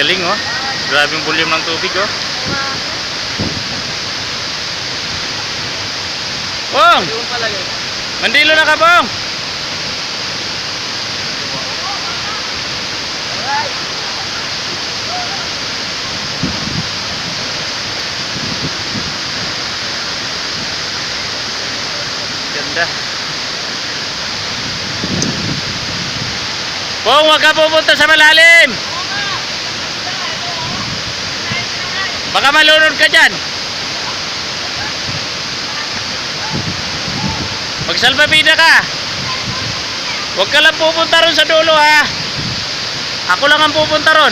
Galing oh. Grabe yung volume ng tubig oh. Bong! Mandilo na ka, Bong! Ganda. Bong, huwag ka pupunta sa malalim! Baka malunod ka dyan. Magsalbabida ka. Huwag ka lang pupunta ron sa dulo ha. Ako lang ang pupunta ron.